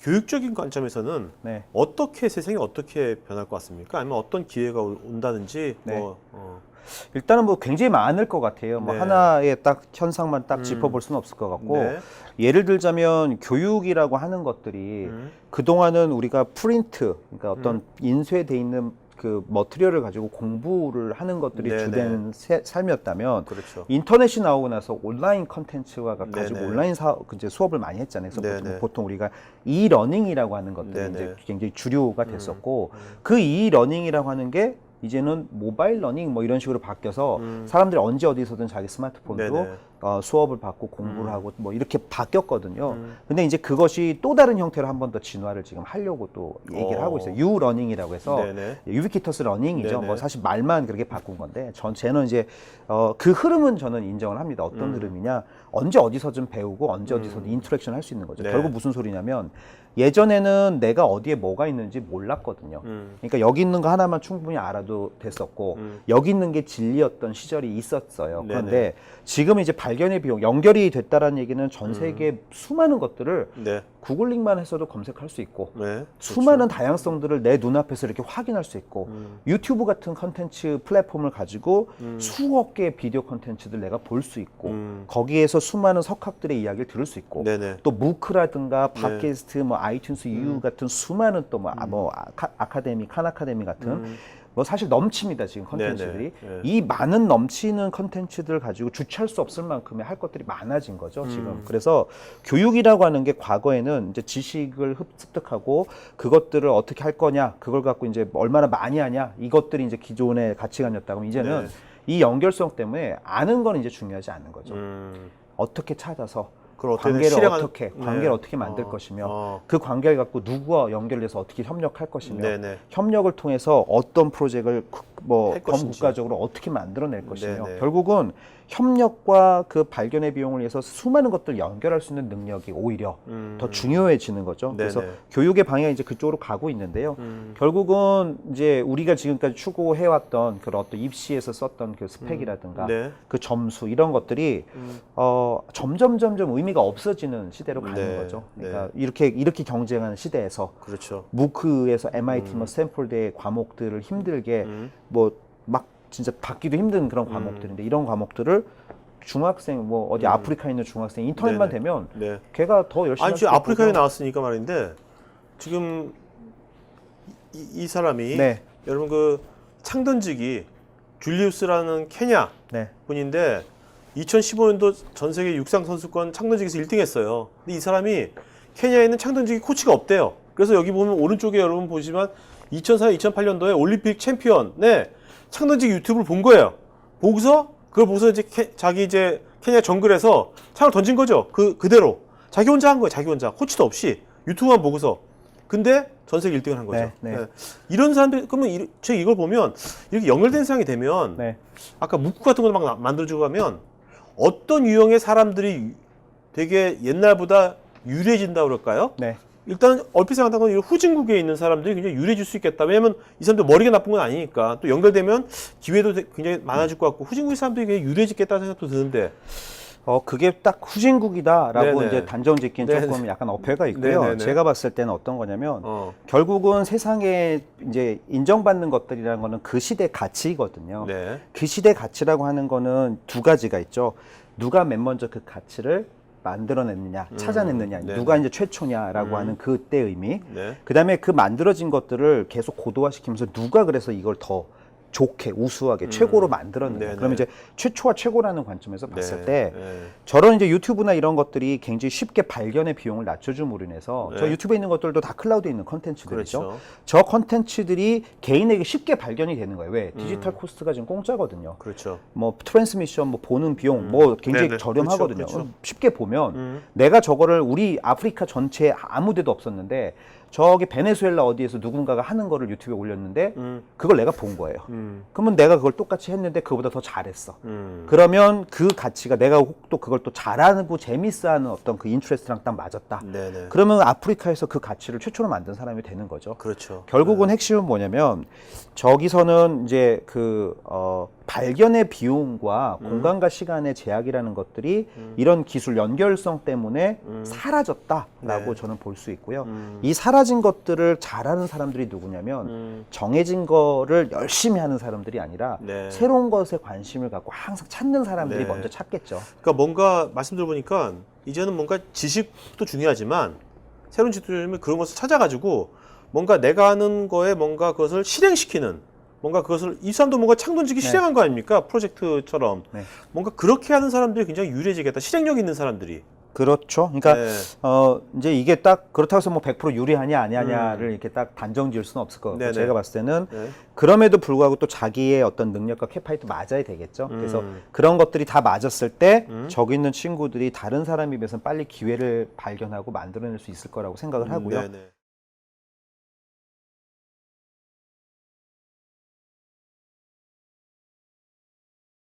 교육적인 관점에서는 네. 어떻게 세상이 어떻게 변할 것 같습니까? 아니면 어떤 기회가 온다든지 네. 뭐 일단은 뭐 굉장히 많을 것 같아요. 뭐 네. 하나의 딱 현상만 딱 짚어볼 수는 없을 것 같고 네. 예를 들자면 교육이라고 하는 것들이 그동안은 우리가 프린트, 그러니까 어떤 인쇄돼 있는 그 머티리얼을 가지고 공부를 하는 것들이 네네. 주된 삶이었다면 그렇죠. 인터넷이 나오고 나서 온라인 컨텐츠와 가지고 네네. 온라인 이제 수업을 많이 했잖아요. 그래서 네네. 보통 우리가 이러닝이라고 하는 것들이 네네. 이제 굉장히 주류가 됐었고 그 이러닝이라고 하는 게 이제는 모바일 러닝 뭐 이런 식으로 바뀌어서 사람들이 언제 어디서든 자기 스마트폰으로 네네. 수업을 받고 공부를 하고 뭐 이렇게 바뀌었거든요. 근데 이제 그것이 또 다른 형태로 한 번 더 진화를 지금 하려고 또 얘기를 하고 있어요. 유러닝이라고 해서 네네. 유비퀴터스 러닝이죠. 네네. 뭐 사실 말만 그렇게 바꾼 건데 저는 이제 그 흐름은 저는 인정을 합니다. 어떤 흐름이냐? 언제 어디서든 배우고 언제 어디서든 인터랙션 할 수 있는 거죠. 네. 결국 무슨 소리냐면 예전에는 내가 어디에 뭐가 있는지 몰랐거든요. 그러니까 여기 있는 거 하나만 충분히 알아도 됐었고 여기 있는 게 진리였던 시절이 있었어요. 네네. 그런데 지금 이제 발견의 비용, 연결이 됐다라는 얘기는 전 세계 수많은 것들을 네. 구글링만 해서도 검색할 수 있고 네. 수많은 다양성들을 내 눈앞에서 이렇게 확인할 수 있고 유튜브 같은 컨텐츠 플랫폼을 가지고 수억 개의 비디오 컨텐츠들 내가 볼 수 있고 거기에서 수많은 석학들의 이야기를 들을 수 있고 네네. 또 무크라든가 팟캐스트 뭐 아이튠스 U 같은 수많은 또 뭐 아카데미 칸 아카데미 같은 뭐 사실 넘칩니다 지금 컨텐츠들이. 네네. 이 많은 넘치는 컨텐츠들 가지고 주체할 수 없을 만큼의 할 것들이 많아진 거죠 지금. 그래서 교육이라고 하는 게 과거에는 이제 지식을 습득하고 그것들을 어떻게 할 거냐, 그걸 갖고 이제 얼마나 많이 하냐, 이것들이 이제 기존의 가치관이었다고 하면 이제는 네. 이 연결성 때문에 아는 건 이제 중요하지 않은 거죠. 어떻게 찾아서 그걸 어떻게 관계를 실행하는- 어떻게 네. 관계를 어떻게 만들 것이며 어. 그 관계를 갖고 누구와 연결해서 어떻게 협력할 것이며 네네. 협력을 통해서 어떤 프로젝트를 뭐 할 것인지. 범국가적으로 어떻게 만들어낼 것이며 네네. 결국은 협력과 그 발견의 비용을 위해서 수많은 것들을 연결할 수 있는 능력이 오히려 더 중요해지는 거죠. 그래서 네네. 교육의 방향이 이제 그쪽으로 가고 있는데요. 결국은 이제 우리가 지금까지 추구해왔던 그런 어떤 입시에서 썼던 그 스펙이라든가 네. 그 점수 이런 것들이 점점 의미가 없어지는 시대로 가는 네. 거죠. 그러니까 네. 이렇게 경쟁하는 시대에서 그렇죠. 무크에서 MIT 뭐 스탠포드의 과목들을 힘들게 뭐 막 진짜 받기도 힘든 그런 과목들인데 이런 과목들을 중학생 뭐 어디 아프리카에 있는 중학생 인터넷만 네네. 되면 네. 걔가 더 열심히 아니 할 지금 수 아프리카에 있거든요. 나왔으니까 말인데 지금 이 사람이 네. 여러분 그 창 던지기 줄리우스라는 케냐 네. 분인데 2015년도 전 세계 육상 선수권 창 던지기에서 1등했어요. 근데 이 사람이 케냐에 있는 창 던지기 코치가 없대요. 그래서 여기 보면 오른쪽에 여러분 보시면 2004, 2008년도에 올림픽 챔피언의 창 던지기 유튜브를 본 거예요. 보고서 그걸 보고서 이제 자기 이제 케냐 정글에서 창을 던진 거죠. 그대로 자기 혼자 한 거예요. 자기 혼자 코치도 없이 유튜브만 보고서. 근데 전 세계 1등을 한 거죠. 네, 네. 이런 사람들 그러면 제가 이걸 보면 이렇게 연결된 상황이 되면 네. 아까 묵국 같은 거 막 만들어주고 가면 어떤 유형의 사람들이 되게 옛날보다 유리해진다 그럴까요? 네. 일단 얼핏 생각하면 이 후진국에 있는 사람들이 굉장히 유리해질 수 있겠다. 왜냐면 이 사람들 머리가 나쁜 건 아니니까 또 연결되면 기회도 굉장히 많아질 것 같고 후진국의 사람들이 굉장히 유리해지겠다는 생각도 드는데 그게 딱 후진국이다라고 네네. 이제 단정 짓기는 네네. 조금 약간 어폐가 있고요. 네네네. 제가 봤을 때는 어떤 거냐면 결국은 세상에 이제 인정받는 것들이라는 거는 그 시대 가치거든요. 네. 그 시대 가치라고 하는 거는 두 가지가 있죠. 누가 맨 먼저 그 가치를 만들어냈느냐, 찾아냈느냐, 네네. 누가 이제 최초냐라고 하는 그때 의미. 네. 그다음에 그 만들어진 것들을 계속 고도화시키면서 누가 그래서 이걸 더 좋게 우수하게 최고로 만들었는가. 네네. 그러면 이제 최초와 최고라는 관점에서 봤을 네. 때 네. 저런 이제 유튜브나 이런 것들이 굉장히 쉽게 발견의 비용을 낮춰줌으로 인해서 네. 저 유튜브에 있는 것들도 다 클라우드에 있는 컨텐츠들이죠. 그렇죠. 저 컨텐츠들이 개인에게 쉽게 발견이 되는 거예요. 왜? 디지털 코스트가 지금 공짜거든요. 그렇죠. 뭐 트랜스미션, 뭐 보는 비용, 뭐 굉장히 네네. 저렴하거든요. 그렇죠. 그렇죠. 쉽게 보면 내가 저거를 우리 아프리카 전체에 아무데도 없었는데 저기 베네수엘라 어디에서 누군가가 하는 거를 유튜브에 올렸는데 그걸 내가 본 거예요. 그러면 내가 그걸 똑같이 했는데 그거보다 더 잘했어. 그러면 그 가치가 내가 또 그걸 또 잘하고 재밌어하는 어떤 그 인트레스트랑 딱 맞았다. 네네. 그러면 아프리카에서 그 가치를 최초로 만든 사람이 되는 거죠. 그렇죠. 결국은 핵심은 뭐냐면 저기서는 이제 발견의 비용과 공간과 시간의 제약이라는 것들이 이런 기술 연결성 때문에 사라졌다라고 네. 저는 볼 수 있고요. 이 사라진 것들을 잘하는 사람들이 누구냐면 정해진 거를 열심히 하는 사람들이 아니라 네. 새로운 것에 관심을 갖고 항상 찾는 사람들이 네. 먼저 찾겠죠. 그러니까 뭔가 말씀 들어보니까 이제는 뭔가 지식도 중요하지만 새로운 지식을 그런 것을 찾아가지고 뭔가 내가 하는 거에 뭔가 그것을 실행시키는 뭔가 그것을 이 사람도 뭔가 창던지기 네. 실행한 거 아닙니까? 프로젝트처럼 네. 뭔가 그렇게 하는 사람들이 굉장히 유리해지겠다. 실행력 있는 사람들이. 그렇죠. 그러니까 네. 이제 이게 딱 그렇다고 해서 뭐 100% 유리하냐 아니하냐를 이렇게 딱 단정 지을 수는 없을 것 같고 네네. 제가 봤을 때는 네. 그럼에도 불구하고 또 자기의 어떤 능력과 캐파이도 맞아야 되겠죠. 그래서 그런 것들이 다 맞았을 때 저기 있는 친구들이 다른 사람에 비해서 빨리 기회를 발견하고 만들어낼 수 있을 거라고 생각을 하고요. 네네.